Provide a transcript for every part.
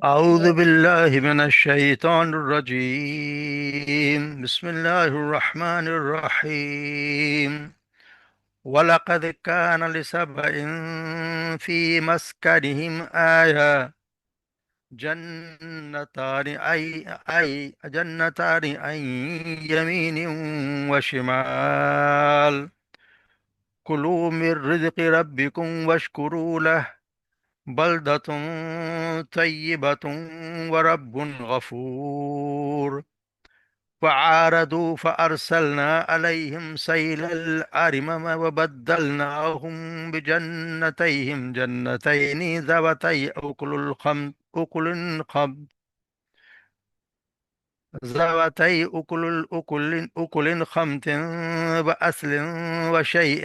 أعوذ بالله من الشيطان الرجيم. بسم الله الرحمن الرحيم. ولقد كان لسبإ في مسكنهم آية جنتان عن يمين وشمال. كلوا من رزق ربكم واشكروا له بلدة طيبة ورب غفور. فعارضوا فأرسلنا عليهم سيل العرم وبدلناهم بجنتيهم جنتين ذواتي خمط وأصل وشيء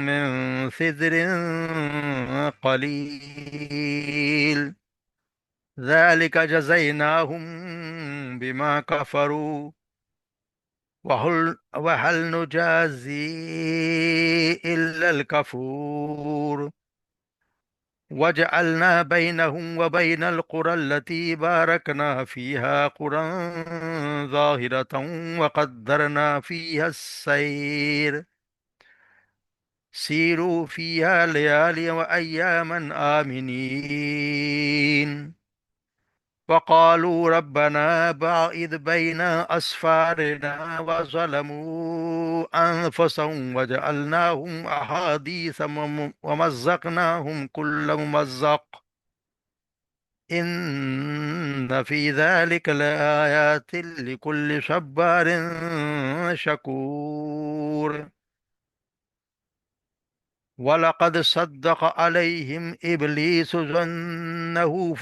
من سدر قليل. ذلك جزيناهم بما كفروا وهل نجازي إلا الكفور. وجعلنا بينهم وبين القرى التي باركنا فيها قرى ظاهرة وقدرنا فيها السير. سيروا فيها ليالي وأياما آمنين. وقالوا ربنا باعد بين أسفارنا وظلموا أنفسهم وجعلناهم أحاديث ومزقناهم كل ممزق. إن في ذلك لآيات لكل صبار شكور. ولقد صدق عليهم إبليس ظنه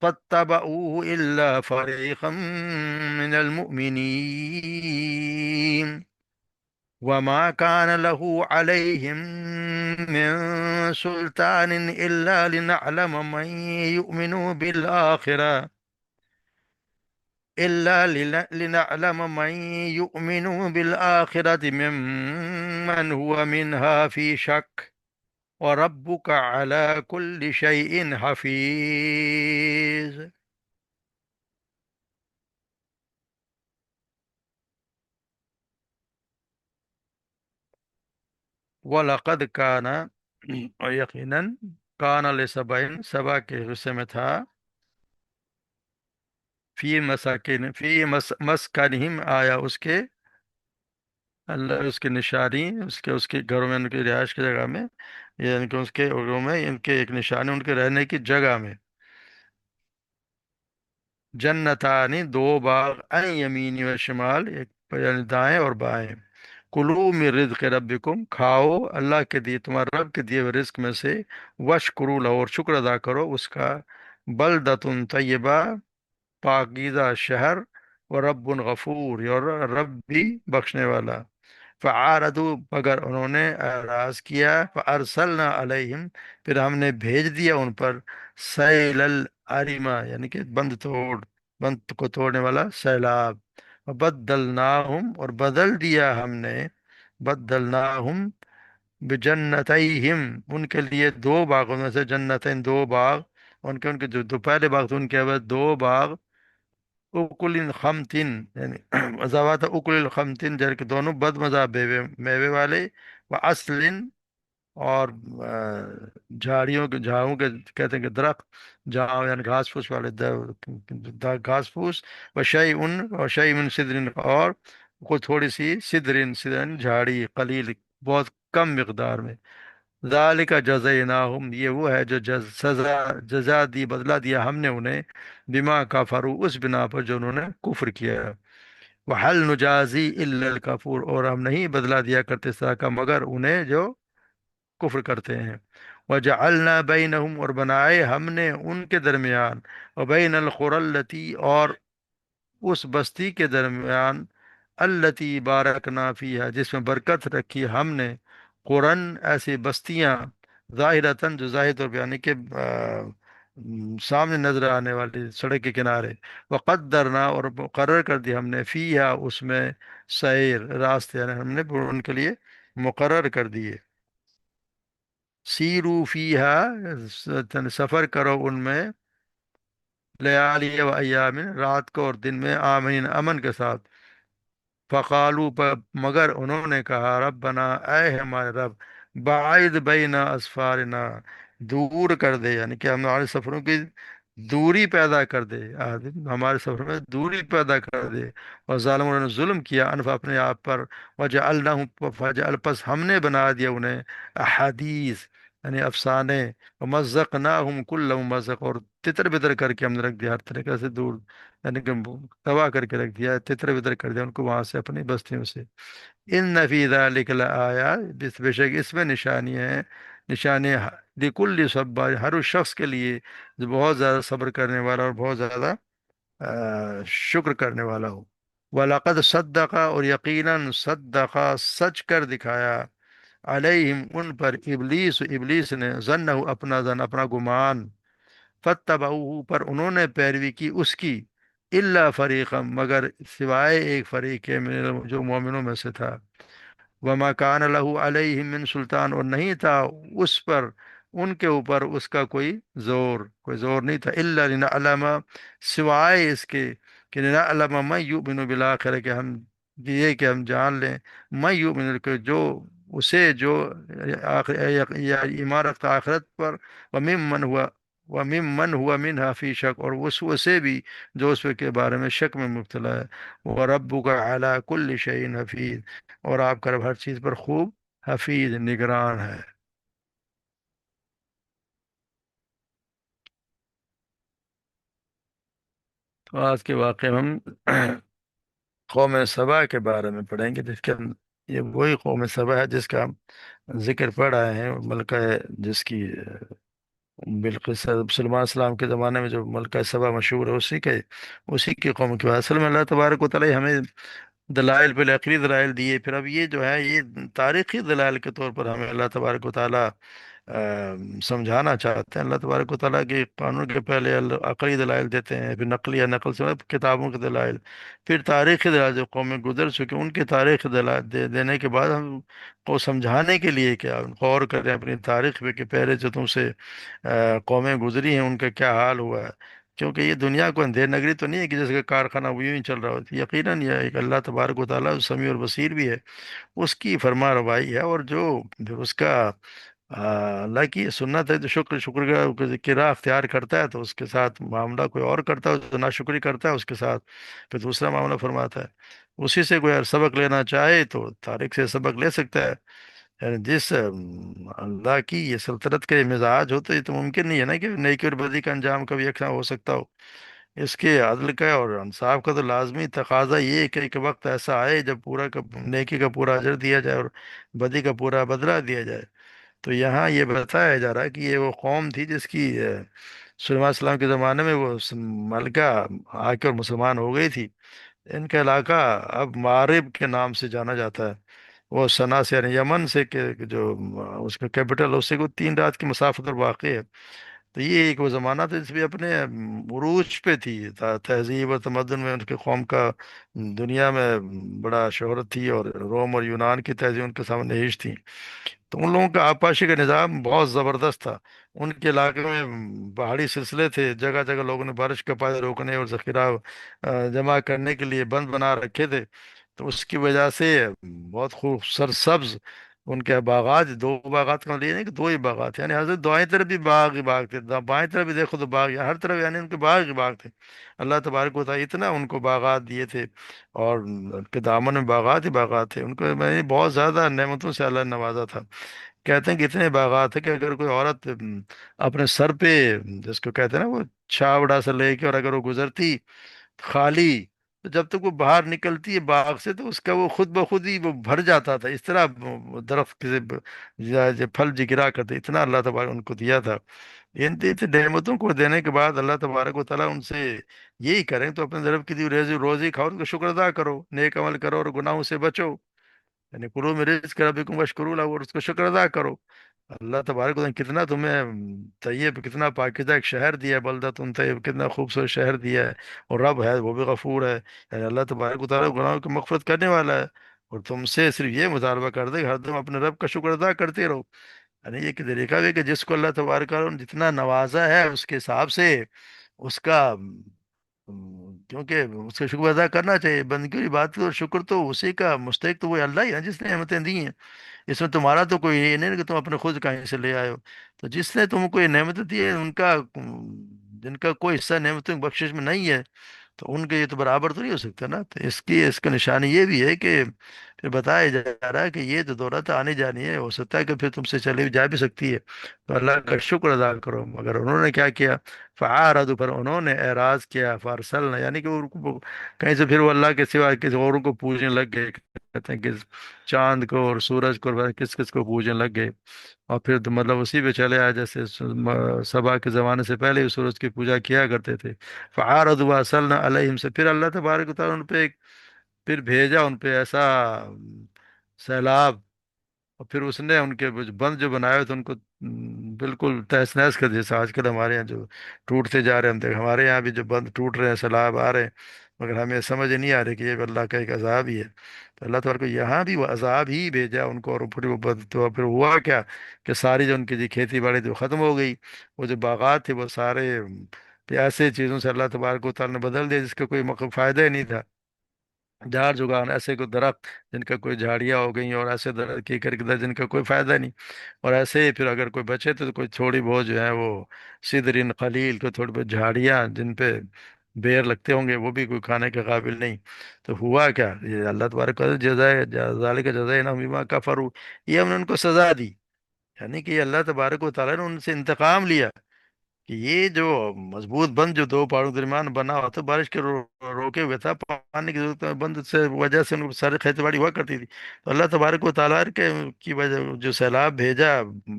فاتبعوه إلا فريقا من المؤمنين. وما كان له عليهم من سلطان إلا لنعلم من يؤمن بالآخرة ممن هو منها في شك. وربك على كل شيء حفيظ. وَلَقَدْ كَانَ اور یقیناً کان لسبعین سبا کے حصے میں تھا مسکنہم آیا اس کے نشانی اس کے گھروں میں ان کی رہائش کی جگہ میں یعنی کہ اس کے گھروں میں ان کے ایک نشانی ان کے رہنے کی جگہ میں جنتانی دو باغ ان یمینی و شمال ایک یعنی دائیں اور بائیں کلو من رزق ربکم کھاؤ اللہ کے دیے تمہارے رب کے دیے ہوئے رزق میں سے وشکرو لہ اور شکر ادا کرو اس کا بلدتن طیبہ پاکیزہ شہر و رب غفور اور رب بھی بخشنے والا فعارضوا مگر انہوں نے اعراض کیا فارسلنا علیہم پھر ہم نے بھیج دیا ان پر سیل العریمہ یعنی کہ بند کو توڑنے والا سیلاب وبدلناہم اور بدل دیا ہم نے بدلناہم بجنتیہم ان کے لیے دو باغوں میں سے جنتین دو باغ ان کے جو پہلے باغ تھے ان کے بعد دو باغ اکل خمتن یعنی ذوات اکل خمتن جر کے دونوں بد مزہ میوے والے و اصل اور جھاڑوں کے کہتے ہیں کہ درخت جھاڑ یعنی گھاس پھوس والے گھاس پھوس و شیء سدرن اور کوئی تھوڑی سی سدرن جھاڑی قلیل بہت کم مقدار میں ذالک جزیناہم یہ وہ ہے جو جزا دی بدلہ دیا ہم نے انہیں بما کفروا اس بنا پر جو انہوں نے کفر کیا وحل نجازی الا الکفور اور ہم نہیں بدلہ دیا کرتے اس طرح کا مگر انہیں جو کفر کرتے ہیں وجعلنا بینہم اور بنائے ہم نے ان کے درمیان وبین القری التی اور اس بستی کے درمیان التی بارکنا فیہا جس میں برکت رکھی ہم نے قرن ایسی بستیاں ظاہرتاً جو ظاہر طور پہ یعنی کہ سامنے نظر آنے والی سڑک کے کنارے وقدرنا اور مقرر کر دی ہم نے فیہا اس میں سیر راستے یعنی ہم نے ان کے لیے مقرر کر دیے سیرو فیہا سفر کرو ان میں लियाली व अय्यामिन, रात को और दिन में, आमीन अमन के साथ। फ़कालू, पर मगर उन्होंने कहा, रब्बना, ऐ हमारे रब, बाइद बैना असफारना, दूर कर दे, यानी कि हमारे सफ़रों की दूरी पैदा कर दे, हमारे सफ़र में दूरी पैदा कर दे। और जालिम, उन्होंने जुल्म किया, अनफ, अपने आप पर। वजअलनाहुम, फजअल, पस हमने बना दिया उन्हें, अहादीस, यानी अफसाने। मज़क़नाहुम कुल्ल मुमज़्ज़क़, और तितर बितर करके हमने रख दिया हर तरीके से दूर, यानी कि तबाह करके रख दिया, तितर बितर कर दिया उनको वहां से, अपनी बस्तियों से। इन नफी ज़ालिक लाया, बेशक इसमें निशानी है, निशानी लिकुल्लि सब्बार, हर उस शख्स के लिए जो बहुत ज़्यादा सब्र करने वाला और बहुत ज़्यादा शुक्र करने वाला हो। वलक़द सद्दक़ा, और यकीनन सद्दक़ा, सच कर दिखाया, अलैहिम, उन पर, इबलीस, इबलीस ने, ज़न्नहु, अपना जन, अपना गुमान। फत्तबऊहु, पर उन्होंने पैरवी की उसकी, इल्ला फरीक़म, मगर सिवाय एक फरीक के, जो मोमिनों में से था। वमा कान लहू अलैहिम मिन सुल्तान, और नहीं था उस पर, उनके ऊपर उसका कोई जोर नहीं था, इल्ला लिनअलमा, सिवाय इसके कि लिनअलमा मैं युमिनु बिल आखिरह, कि हम, ये कि हम जान लें, मैं युमिनु, के जो, उसे जो या ईमान रखता आखिरत पर, व मिम्मन हुआ मिनहा फी शक, और उसे भी जो उस के बारे में शक में मुब्तला है। व रब्बुका अला कुल्ली शैइन हफीज, और आपका रब हर चीज पर खूब हफीज, निगरान है। तो आज के वाक़े में हम कौम सबा के बारे में पढ़ेंगे, जिसके हम, ये वही कौम सबा है जिसका हम जिक्र पढ़ आए हैं, मलका है जिसकी बिल्किस, सलमान सलाम के ज़माने में जो मलका सबा मशहूर है, उसी की कौम की बात। असल में अल्लाह तबारक व तआला हमें दलाइल पे अकली दलाइल दिए, फिर अब ये जो है, ये तारीखी दलाइल के तौर पर हमें अल्लाह तबारक व तआला समझाना चाहते हैं। अल्लाह तबारक व तआला के कानून के पहले अकली दलाइल देते हैं, फिर नकली या नकल से मतलब किताबों के दलाइल, फिर तारीखी दलाइल जो कौमें गुजर चुकी उनके तारीख दलाइल देने के बाद हम को समझाने के लिए क्या गौर करें अपनी तारीख पे, कि पहले जो तुमसे कौमें गुजरी हैं उनका क्या हाल हुआ है। क्योंकि ये दुनिया को अंधेर नगरी तो नहीं है कि जैसे कारखाना वो यूं ही चल रहा होता है। यकीनन यह एक अल्लाह तबारक व तआला समी और बसीर भी है, उसकी फरमा रवाई है। और जो फिर उसका अल्लाह की सुन्नत है, जो शुक्र शुक्र की राह अख्तियार करता है तो उसके साथ मामला कोई और करता है, जो नाशुक्री करता है उसके साथ फिर दूसरा मामला फरमाता है। उसी से कोई अगर सबक लेना चाहे तो तारीख से सबक ले सकता है। यानी जिस अल्लाह की ये सल्तनत के मिजाज हो, तो ये तो मुमकिन नहीं है ना कि नेकी और बदी का अंजाम कभी एक सा हो सकता हो। इसके अदल का और इंसाफ का तो लाजमी तकाजा ये है कि एक वक्त ऐसा आए जब पूरा का नेकी का पूरा अजर दिया जाए और बदी का पूरा बदला दिया जाए। तो यहाँ ये बताया जा रहा है कि ये वो कौम थी जिसकी सुलेमान सलाम के ज़माने में वो मलका आके और मुसलमान हो गई थी। इनका इलाका अब मारिब के नाम से जाना जाता है। वो सना से, यानी यमन से, के जो उसका कैपिटल, उससे को 3 रात की मुसाफत पर वाक़ है। तो ये एक वो ज़माना था जिसमें अपने उरूज पे थी, तहजीब और तमद्दुन में उनके कौम का दुनिया में बड़ा शोहरत थी, और रोम और यूनान की तहजीब उनके सामने हिश थी। तो उन लोगों का आबपाशी का निज़ाम बहुत ज़बरदस्त था। उनके इलाके में पहाड़ी सिलसिले थे, जगह जगह लोगों ने बारिश का पानी रोकने और ज़ख़ीरा जमा करने के लिए बंद बना रखे थे। तो उसकी वजह से बहुत खूब सरसब्ज उनके बागात, 2 बागात का मतलब ये नहीं कि 2 ही बागात, यानी हजरत दाएं तरफ भी बाग ही बाग थे, बाएं तरफ भी देखो तो बाग, हर तरफ यानी उनके बाग ही बाग थे। अल्लाह तबारक व तआला इतना उनको बागात दिए थे, और उनके दामन में बागात ही बागात थे। उनको मैंने बहुत ज़्यादा नेमतों से अल्लाह ने नवाजा था। कहते हैं कि इतने बागात है कि अगर कोई औरत अपने सर पे, जिसको कहते हैं ना वो छावड़ा से लेके, और अगर वो गुजरती खाली, तो जब तक वो बाहर निकलती है बाग से तो उसका वो खुद ब खुद ही वो भर जाता था। इस तरह वो दरख्त से फल जी गिरा करते, इतना अल्लाह तबारक उनको दिया था। इन तीन नेमतों को देने के बाद अल्लाह तबारक व तआला उनसे यही करें तो अपने तरफ की दी रोजी रोजी खाओ, उनका शुक्र अदा करो, नेक अमल करो और गुनाहों से बचो। यानी कुलू में रिज्क रब्बिकुम वशकुरू लहू, और उसको शुक्र अदा करो। अल्लाह तबारक व तआला कितना तुम्हें तैयब, कितना पाकीज़ा एक शहर दिया है, बलदा तुम तैयब, कितना खूबसूरत शहर दिया है। और रब है वो भी गफूर है, यानी अल्लाह तबारक व तआला गुनाहों की मग़फ़िरत करने वाला है। और तुमसे सिर्फ ये मुतालबा कर दे कि हरदम अपने रब का शुक्र अदा करते रहो। यानी ये कि तरीका भी है कि जिसको अल्लाह तबारक व तआला ने जितना नवाजा है उसके हिसाब से اس کا کیونکہ اس کا شکر ادا کرنا چاہیے، بندگی کی بات اور شکر تو اسی کا مستحق تو وہ اللہ ہی ہے جس نے نعمتیں دی ہیں۔ اس میں تمہارا تو کوئی یہ نہیں کہ تم اپنے خود کہیں سے لے آئے ہو، تو جس نے تم کو یہ نعمت دی ہے ان کا جن کا کوئی حصہ نعمتوں کی بخشش میں نہیں ہے، تو ان کے یہ تو برابر تو نہیں ہو سکتا نا۔ تو اس کا نشانی یہ بھی ہے کہ پھر بتایا جا رہا ہے کہ یہ جو دولت آنی جانی ہے، ہو سکتا ہے کہ پھر تم سے چلی بھی جا بھی سکتی ہے، تو اللہ کا شکر ادا کرو۔ مگر انہوں نے کیا کیا؟ فعارض، پر انہوں نے اعراض کیا، فارسلنا یعنی کہ ان کو کہیں سے پھر وہ اللہ کے سوا کسی اوروں کو پوجنے لگ گئے، کہتے ہیں کہ چاند کو اور سورج کو اور کس کس کو پوجنے لگ گئے، اور پھر تو مطلب اسی پہ چلے آئے جیسے سبا کے زمانے سے پہلے ہی سورج کی پوجا کیا کرتے تھے۔ فعارض واصلنا علیہم، سے پھر اللہ تبارک و تعالیٰ ان پہ پھر بھیجا ان پہ ایسا سیلاب، اور پھر اس نے ان کے بند جو بنائے ہوئے تھے ان کو بالکل تہس نہس کر دیا، جیسے آج کل ہمارے یہاں جو ٹوٹتے جا رہے ہیں، ہم دیکھ ہمارے یہاں بھی جو بند ٹوٹ رہے ہیں، سیلاب آ رہے ہیں، مگر ہمیں سمجھ نہیں آ رہی کہ یہ بھی اللہ کا ایک عذاب ہی ہے۔ تو اللہ تعالیٰ کو یہاں بھی وہ عذاب ہی بھیجا ان کو، اور پھر وہ تو پھر ہوا کیا کہ ساری جو ان کی کھیتی باڑی جو ختم ہو گئی، وہ جو باغات تھے وہ سارے ایسے چیزوں سے اللہ تبارک و تعالیٰ نے بدل دیا جس کا کوئی فائدہ ہی نہیں تھا۔ جھاڑ جگان ایسے کوئی درخت جن کا کوئی جھاڑیاں ہو گئی، اور ایسے درخت کی کر جن کا کوئی فائدہ نہیں، اور ایسے ہی پھر اگر کوئی بچے تو کوئی تھوڑی بہت جو ہے وہ سدرین خلیل کو تھوڑی بہت جھاڑیاں جن پہ بیر لگتے ہوں گے، وہ بھی کوئی کھانے کے قابل نہیں۔ تو ہوا کیا؟ یہ اللہ تبارک و تعالیٰ جزائے ذالک جزائے نہ بما کفروا، یہ ہم نے ان کو سزا دی، یعنی کہ یہ اللہ تبارک و تعالیٰ نے ان سے انتقام لیا کہ یہ جو مضبوط بند جو دو پہاڑوں کے درمیان بنا ہوا تھا، بارش کے روکے ہوئے تھا، پانی کی ضرورت بند سے وجہ سے ان کو سارے کھیتی باڑی ہوا کرتی تھی، تو اللہ تبارک و تعالیٰ کے کی وجہ جو سیلاب بھیجا،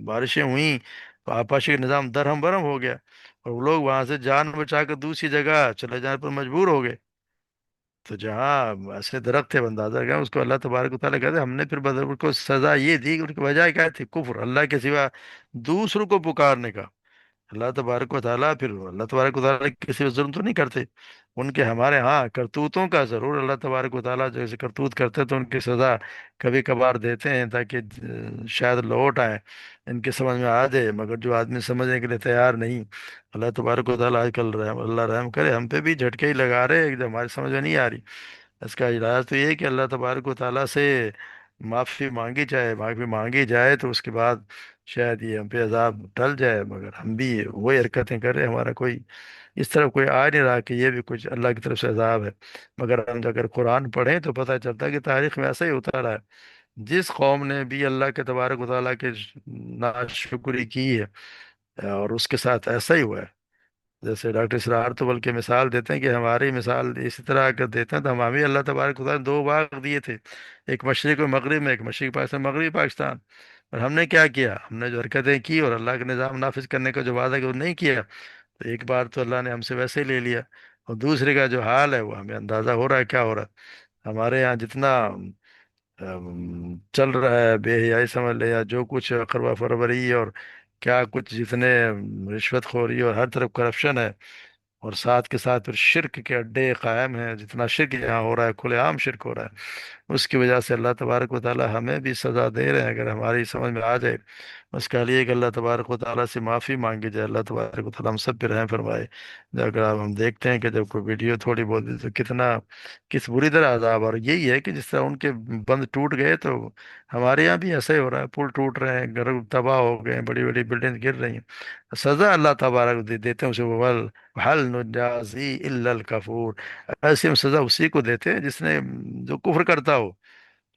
بارشیں ہوئیں، تو آپاشی کا نظام درہم برہم ہو گیا، اور وہ لوگ وہاں سے جان بچا کر دوسری جگہ چلے جانے پر مجبور ہو گئے۔ تو جہاں ایسے درخت تھے اندازہ گیا اس کو اللہ تبارک و تعالیٰ کہتے ہیں ہم نے پھر بدر کو سزا یہ دی کہ ان کی وجہ کیا تھی؟ کفر، اللہ کے سوا دوسروں کو پکارنے کا۔ اللہ تبارک و تعالیٰ پھر اللہ تبارک و تعالیٰ کسی پہ ظلم تو نہیں کرتے، ان کے ہمارے ہاں کرتوتوں کا ضرور اللہ تبارک و تعالیٰ جیسے کرتوت کرتے تو ان کی سزا کبھی کبھار دیتے ہیں تاکہ شاید لوٹ آئے، ان کے سمجھ میں آ جائے، مگر جو آدمی سمجھنے کے لیے تیار نہیں، اللہ تبارک و تعالیٰ آج کل اللہ رحم کرے، ہم پہ بھی جھٹکے ہی لگا رہے ہیں جو ہماری سمجھ میں نہیں آ رہی۔ اس کا علاج تو یہ ہے کہ اللہ تبارک و تعالیٰ سے معافی مانگی جائے، معافی مانگی جائے تو اس کے بعد شاید یہ ہم پہ عذاب ٹل جائے، مگر ہم بھی وہی حرکتیں کر رہے ہیں، ہمارا کوئی اس طرف کوئی آ نہیں رہا کہ یہ بھی کچھ اللہ کی طرف سے عذاب ہے۔ مگر ہم اگر قرآن پڑھیں تو پتہ چلتا ہے کہ تاریخ میں ایسا ہی ہوتا رہا ہے، جس قوم نے بھی اللہ کے تبارک و تعالیٰ کے ناشکری کی ہے اور اس کے ساتھ ایسا ہی ہوا ہے۔ جیسے ڈاکٹر اسرار تو بلکہ مثال دیتے ہیں کہ ہماری مثال اسی طرح اگر دیتے ہیں تو ہم بھی اللہ تبارک و تعالیٰ نے دو باغ دیے تھے، ایک مشرق و مغرب میں، ایک مشرق پاکستان مغربی پاکستان، اور ہم نے کیا کیا؟ ہم نے جو حرکتیں کی اور اللہ کا نظام نافذ کرنے کا جو وعدہ کہ وہ نہیں کیا، تو ایک بار تو اللہ نے ہم سے ویسے ہی لے لیا، اور دوسرے کا جو حال ہے وہ ہمیں اندازہ ہو رہا ہے کیا ہو رہا ہے ہمارے یہاں، جتنا چل رہا ہے بے حیائی سمجھ لے یا جو کچھ قربہ فربری اور کیا کچھ جتنے رشوت خوری اور ہر طرف کرپشن ہے، اور ساتھ کے ساتھ پھر شرک کے اڈے قائم ہیں، جتنا شرک یہاں ہو رہا ہے، کھلے عام شرک ہو رہا ہے، اس کی وجہ سے اللہ تبارک و تعالیٰ ہمیں بھی سزا دے رہے ہیں اگر ہماری سمجھ میں آ جائے۔ اس کا لیے کہ اللہ تبارک و تعالیٰ سے معافی مانگی جائے، اللہ تبارک و تعالیٰ ہم سب پہ رحم فرمائے۔ اگر آپ ہم دیکھتے ہیں کہ جب کوئی ویڈیو تھوڑی بہت تو کتنا کس بری طرح عذاب، اور یہی ہے کہ جس طرح ان کے بند ٹوٹ گئے تو ہمارے یہاں بھی ایسا ہی ہو رہا ہے، پل ٹوٹ رہے ہیں، گھر تباہ ہو گئے ہیں، بڑی بڑی بلڈنگ گر رہی ہیں، سزا اللہ تبارک دیتے ہیں اسے، حل نجازی الا الکفور، ایسے ہم سزا اسی کو دیتے ہیں جس نے جو کفر کرتا ہو،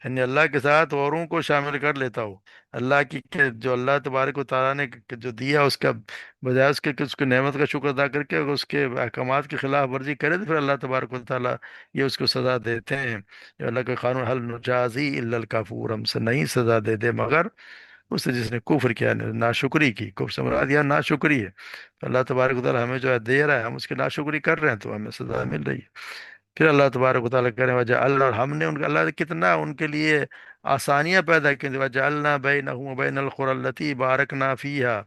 یعنی اللہ کے ساتھ اوروں کو شامل کر لیتا ہو، اللہ کی کہ جو اللہ تبارک و تعالیٰ نے جو دیا اس کا بجائے اس کے کہ اس کی نعمت کا شکر ادا کر کے اگر اس کے احکامات کی خلاف ورزی کرے تو پھر اللہ تبارک و تعالیٰ یہ اس کو سزا دیتے ہیں۔ یہ اللہ کا قانون، حل نجازی الا الکفور، ہم سے نہیں سزا دے دے مگر اس نے جس نے کفر کیا، ناشکری کی، کفر سے مراد یہ ناشکری ہے، تو اللہ تبارک و تعالیٰ ہمیں جو ہے دے رہا ہے، ہم اس کی ناشکری کر رہے ہیں تو ہمیں سزا مل رہی ہے۔ پھر اللہ تبارک و تعالیٰ کہہ رہے ہیں وجہ اللہ، اور ہم نے ان کا اللہ نے کتنا ان کے لیے آسانیاں پیدا کی، وجہ اللہ بینہم وبین القری التی بارکنا فیہا،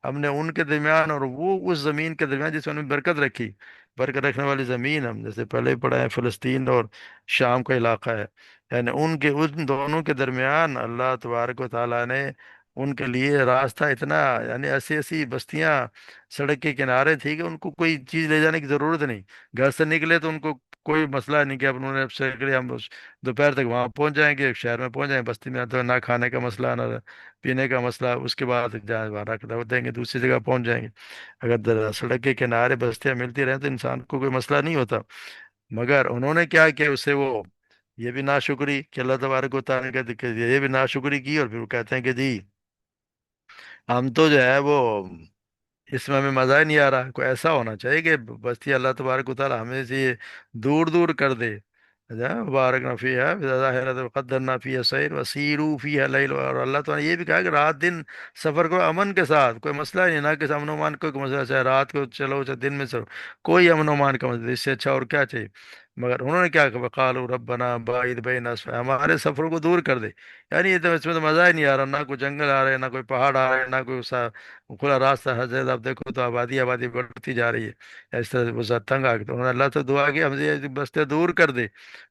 ہم نے ان کے درمیان اور وہ اس زمین کے درمیان جس میں انہوں نے برکت رکھی، برکت رکھنے والی زمین ہم جیسے پہلے ہی پڑھا ہے فلسطین اور شام کا علاقہ ہے، یعنی ان کے ان دونوں کے درمیان اللہ تبارک و تعالیٰ نے उनके लिए रास्ता इतना, यानी ऐसी ऐसी बस्तियां सड़क के किनारे थी कि उनको कोई चीज ले जाने की जरूरत नहीं। घर से निकले तो उनको कोई मसला नहीं कि अब उन्होंने से निकले हम दोपहर तक वहां पहुंच जाएंगे, शहर में पहुंच जाएंगे, बस्ती में तो ना खाने का मसला ना पीने का मसला, उसके बाद जहाँ वहाँ रख देंगे दूसरी जगह पहुंच जाएंगे। अगर सड़क के किनारे बस्तियां मिलती रहे तो इंसान को कोई मसला नहीं होता। मगर उन्होंने क्या किया, उससे वो ये भी नाशुक्री कि अल्लाह तबारक व तआला का ये भी नाशुक्री की, और फिर वो कहते हैं कि जी हम तो जो है वो इसमें हमें मजा ही नहीं आ रहा। कोई ऐसा होना चाहिए कि बस्ती अल्लाह तबारक व तआला हमें से दूर दूर कर दे। बारक नफ़ी है कदर नफ़ी है सैर वसीरू फी है लैल, और अल्लाह ताला ने ये भी कहा कि रात दिन सफ़र करो अमन के साथ, कोई मसला ही नहीं, ना किसी अमन उमान कोई मसला, चाहे रात को चलो चाहे दिन में चलो, कोई अमन उमान का मसला, इससे अच्छा और क्या चाहिए। मगर उन्होंने क्या कहा, क़ालू रब्बना बाइद बैना हमारे सफ़रों को दूर कर दे। यानी ये तो इसमें तो मज़ा ही नहीं आ रहा, ना कोई जंगल आ रहे हैं, ना कोई पहाड़ आ रहे हैं, ना कोई खुला रास्ता, हर जगह आप देखो तो आबादी आबादी बढ़ती जा रही है। इस तरह से वो ज़रा तंग आ गए, तो उन्होंने अल्लाह से दुआ की हमसे ये बस्ते दूर कर दे।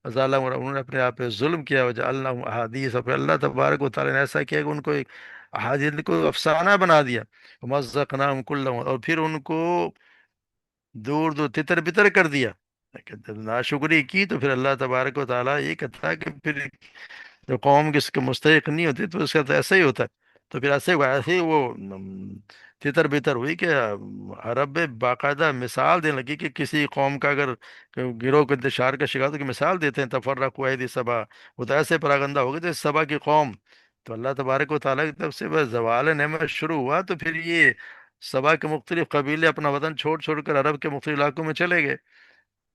ज़ालम, उन्होंने अपने आप पे जुल्म किया, वजह अल्लाह अहादीस, और फिर अल्लाह तबारक व तआला ने ऐसा किया कि उनको एक अहादीस को अफसाना बना दिया। मज़्ज़क़नाहुम कुल्ल, और फिर उनको दूर दूर तितर बितर कर दिया। लेकिन जब नाशुक्री की तो फिर अल्लाह तबारक व तआला ये कहता है कि फिर जो कौम किसके मुस्तहिक नहीं होती तो उसका तो ऐसा ही होता है। तो फिर ऐसे हुआ, ऐसे ही वो तितर बितर हुई कि अरब में बाकायदा मिसाल देने लगी कि किसी कौम का अगर गिरोह के इंतशार का शिकार, तो की मिसाल देते हैं, तफर्रकू ऐदी सबा, वो तो ऐसे परागंदा हो गए थे सबा की कौम। तो अल्लाह तबारक व तआला की तरफ से बस जवाल नेमत शुरू हुआ तो फिर ये सबा के मुख्तलिफ कबीले अपना वतन छोड़ छोड़ कर अरब के मुख्तलिफ इलाकों में चले गए।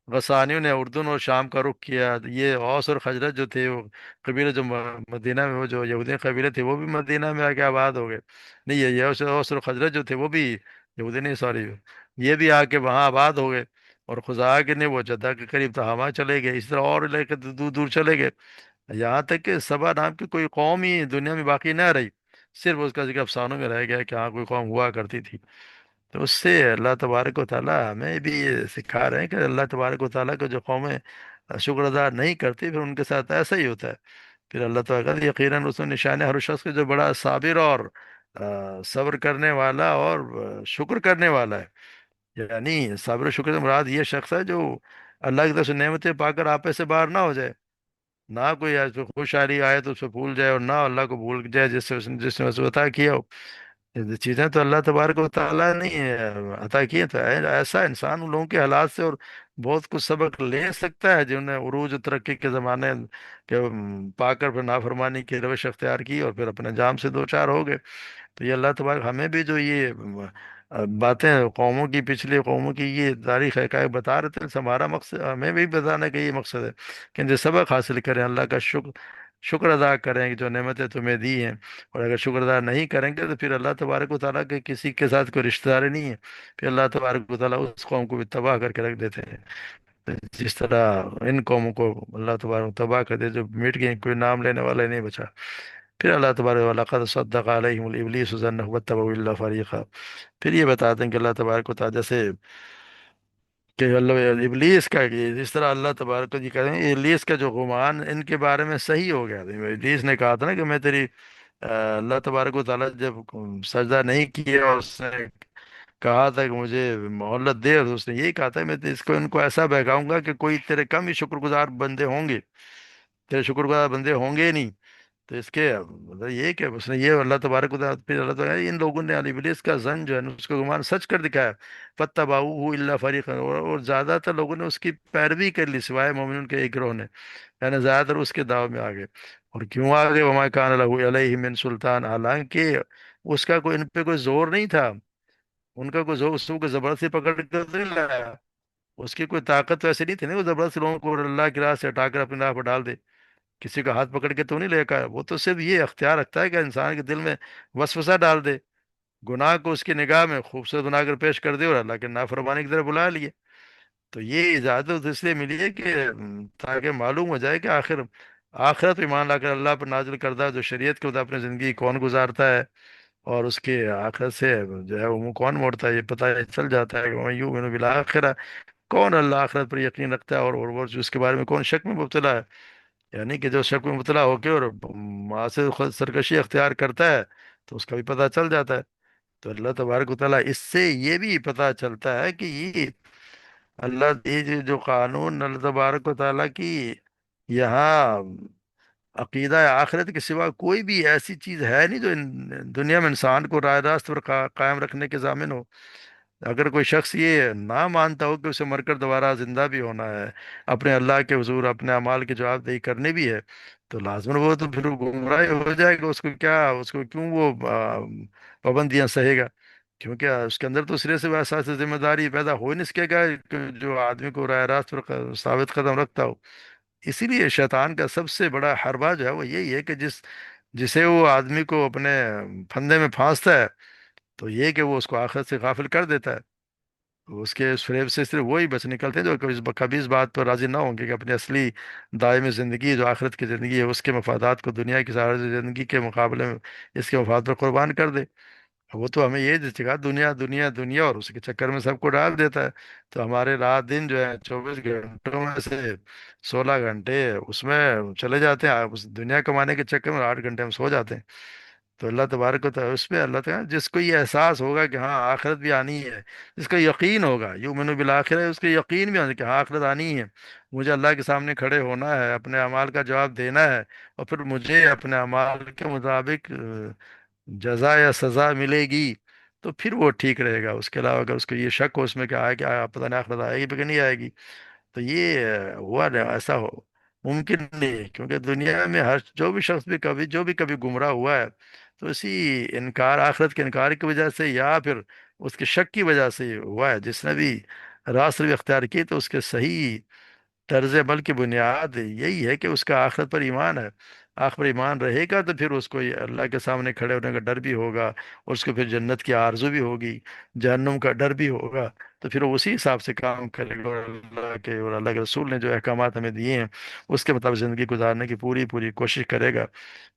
गसानियों ने उर्दून और शाम का रुख किया। ये औस और खजरत जो थे वो कबीले, जो मदीना में वो जो यहूदी कबीले थे वो भी मदीना में आके आबाद हो गए। नहीं, ये औस और खजरत जो थे वो भी, यहूदी नहीं सॉरी, ये भी आके वहाँ आबाद हो गए। और खुजा के ने वो जद्दा के करीब तो हमा चले गए, इस तरह और इलाके दूर दूर चले गए। यहाँ तक कि सबा नाम की कोई कौम ही दुनिया में बाकी न रही, सिर्फ उसका जिक्र अफसानों में रह गया कि हाँ कोई कौम हुआ करती थी। तो उससे अल्लाह तबारक व ताला हमें भी ये सिखा रहे हैं कि अल्लाह तबारक व ताला को जो कौमें शुक्र अदा नहीं करती फिर उनके साथ ऐसा ही होता है। फिर अल्लाह ताला कहता है, यकीनन उसमें निशान है हर उस शख्स के जो बड़ा साबिर और सब्र करने वाला और शुक्र करने वाला है। यानी सब्र शुक्र से मुराद ये शख्स है जो अल्लाह की तरफ से नेमतें पाकर आपे से बाहर ना हो जाए, ना कोई ऐसे खुशहाली आए तो उसको भूल जाए, और ना अल्लाह को भूल जाए जिससे जिसने उसको अता किया हो। ये चीजें तो अल्लाह तबारक व तआला ने अता की है। तो ऐसा इंसान उन लोगों के हालात से और बहुत कुछ सबक ले सकता है जिन्होंने उरूज और तरक्की के ज़माने के पाकर फिर नाफरमानी की रवश अख्तियार की और फिर अपने जाम से दो चार हो गए। तो ये अल्लाह तबारक हमें भी जो ये बातें कौमों की, पिछली कौमों की ये तारीख हक़ाइक़ बता रहे थे, हमारा मकसद हमें भी बताने का ये मकसद है कि इनसे सबक हासिल करें, अल्लाह का शुक्र शुक्र अदा करें कि जो नेमतें तुम्हें दी हैं। और अगर शुक्र अदा नहीं करेंगे तो फिर अल्लाह तबारक व तआला के किसी के साथ कोई रिश्तेदारी नहीं है, फिर अल्लाह तबारक व तआला उस कौम को भी तबाह करके रख देते हैं। तो जिस तरह इन कौमों को अल्लाह तबारक तबाह कर दे, जो मिट गई, कोई नाम लेने वाला ही नहीं बचा। फिर अल्लाह तबारक व लक़द सद्दक़ अलैहिमुल इब्लीस ज़न्नहु वत्तबऊ इल्ला फ़रीक़ा। फिर ये बताते हैं कि अल्लाह तबारक व तआला जैसे कि अल्लाह इबलीस का, कि जिस तरह अल्लाह तबारक जी कहते हैं इबलीस का जो गुमान इनके बारे में सही हो गया। तो इबलीस ने कहा था ना कि मैं तेरी अल्लाह तबारक व तआला जब सजदा नहीं किया और उसने कहा था कि मुझे मोहल्लत दे, और उसने यही कहा था मैं तो इसको इनको ऐसा बहकाऊंगा कि कोई तेरे कम ही शुक्रगुजार बंदे होंगे, तेरे शुक्रगुजार बंदे होंगे ही नहीं। तो इसके मतलब ये कि उसने ये अल्लाह तबारक व तआला, फिर अल्लाह तबारक इन लोगों ने अली इब्लीस का जन जो है ना उसको गुमान सच कर दिखाया। फत्तबाऊ इल्ला फरीक, और ज्यादातर लोगों ने उसकी पैरवी कर ली सिवाय मोमिन के एक गिरोह ने, यानी ज्यादातर उसके दाव में आ गए। और क्यों आ गए, वमा कान लहू अलैहि मिन सुल्तान, हालांकि उसका कोई इन पे कोई जोर नहीं था। उनका कोई जोर, उसको जबरदस्ती पकड़ कर तो नहीं लाया, उसकी कोई ताकत तो ऐसी नहीं थी ना वो जबरदस्ती लोगों को अल्लाह की राह से हटाकर अपनी राह पर डाल दे। किसी का हाथ पकड़ के तो नहीं लेकर, वो तो सिर्फ ये अख्तियार रखता है कि इंसान के दिल में वसवसा डाल दे, गुनाह को उसकी निगाह में खूबसूरत बनाकर पेश कर दे और अल्लाह के नाफरमानी की तरफ बुला लिए। तो ये इजाजत इसलिए मिली है कि ताकि मालूम हो जाए कि आखिर आखिरत में ईमान लाकर अल्लाह पर नाजिल करदा जो शरीयत के मुताबिक अपनी ज़िंदगी कौन गुजारता है, और उसके आखिरत से जो है वो मुंह कौन मोड़ता है, ये पता चल जाता है कि वह यूं बिल आखिरा, कौन अल्लाह आखिरत पर यकीन रखता है, और वो जो उसके बारे में कौन शक में मुब्तला है। यानी कि जो शक में मुबतला होकर और माँ से खुद सरकशी अख्तियार करता है, तो उसका भी पता चल जाता है। तो अल्लाह तबारक व तआला इससे ये भी पता चलता है कि ये अल्लाह, ये जो कानून अल्लाह तबारक व तआला की यहाँ अकीदा आखिरत के सिवा कोई भी ऐसी चीज है नहीं जो दुनिया में इंसान को राह रास्त पर कायम रखने के जामिन हो। अगर कोई शख्स ये ना मानता हो कि उसे मरकर दोबारा जिंदा भी होना है, अपने अल्लाह के हुजूर अपने अमाल की जवाबदेही करनी भी है, तो लाजमन वो तो फिर वो गुमराह हो जाएगा। उसको क्या, उसको क्यों वो पाबंदियां सहेगा? क्योंकि उसके अंदर तो सिरे से वह एहसास जिम्मेदारी पैदा हो ही नहीं सकेगा कि जो आदमी को राह रास्त पर साबित कदम रखता हो। इसीलिए शैतान का सबसे बड़ा हरबा जो है वो यही है कि जिसे वो आदमी को अपने फंदे में फांसता है, तो ये कि वो उसको आखिरत से गाफिल कर देता है। तो उसके उस फ्रेब से सिर्फ वही बच निकलते हैं जो कभी इस बात पर राजी ना होंगे कि अपनी असली दायमी ज़िंदगी जो आखिरत की ज़िंदगी है उसके मफादात को दुनिया की सारी ज़िंदगी के मुकाबले में इसके मफाद पर कुर्बान कर दे। वो तो हमें ये सिखा, दुनिया दुनिया दुनिया, और उसके चक्कर में सबको डाल देता है। तो हमारे रात दिन जो है 24 घंटों में से 16 घंटे उसमें चले जाते हैं, उस दुनिया कमाने के चक्कर में 8 घंटे हम सो जाते हैं। तो अल्लाह तबारक व तआला उसमें अल्लाह ताला जिसको ये एहसास होगा कि हाँ आखिरत भी आनी है, जिसका यकीन होगा, युमिनु बिल आखिरह है, उसका यकीन भी होगा कि हाँ आखिरत आनी है, मुझे अल्लाह के सामने खड़े होना है, अपने अमाल का जवाब देना है, और फिर मुझे अपने अमाल के मुताबिक जजा या सजा मिलेगी, तो फिर वो ठीक रहेगा। उसके अलावा अगर उसको ये शक हो उसमें कि आए क्या पता नहीं आखिरत आएगी भी कि नहीं आएगी, तो ये हुआ नहीं, ऐसा हो मुमकिन नहीं है। क्योंकि दुनिया में हर जो भी शख्स भी कभी जो भी कभी गुमराह हुआ है, तो इसी इनकार, आखिरत के इनकार की वजह से या फिर उसके शक की वजह से हुआ है। जिसने भी रास्ते भी अख्तियार की तो उसके सही तर्ज अमल की बुनियाद यही है कि उसका आखिरत पर ईमान है। आखिरत पर ईमान रहेगा तो फिर उसको ये अल्लाह के सामने खड़े होने का डर भी होगा, और उसको फिर जन्नत की आरजू भी होगी, जहन्नुम का डर भी होगा। तो फिर वो उसी हिसाब से काम करेगा, और अल्लाह के रसूल ने जो अहकामात हमें दिए हैं उसके मुताबिक ज़िंदगी गुजारने की पूरी पूरी कोशिश करेगा।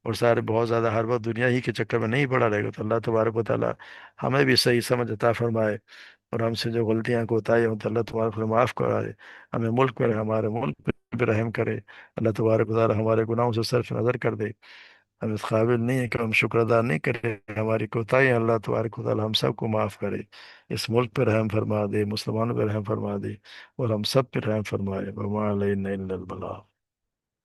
और सारे बहुत ज़्यादा हर वक्त दुनिया ही के चक्कर में नहीं पड़ा रहेगा। तो अल्लाह तबारक व तआला हमें भी सही समझ अता फरमाए, और हमसे जो गलतियां कोताही हों तो अल्लाह तबारक व तआला माफ़ कराए। हमें मुल्क पर, हमारे मुल्क पे रहम करे। अल्लाह तबारक व तआला हमारे गुनाहों से सर्फ नज़र कर दे। हम इस काबिल नहीं है कि हम शुक्र अदा नहीं करें, हमारी कोताही अल्लाह तबारक व तआला हम सबको माफ़ करे। इस मुल्क पर रहम फरमा दे, मुसलमानों पर रहम फरमा दे, और हम सब पर रहम फरमाए। वमा अलैना इल्लल बलाग।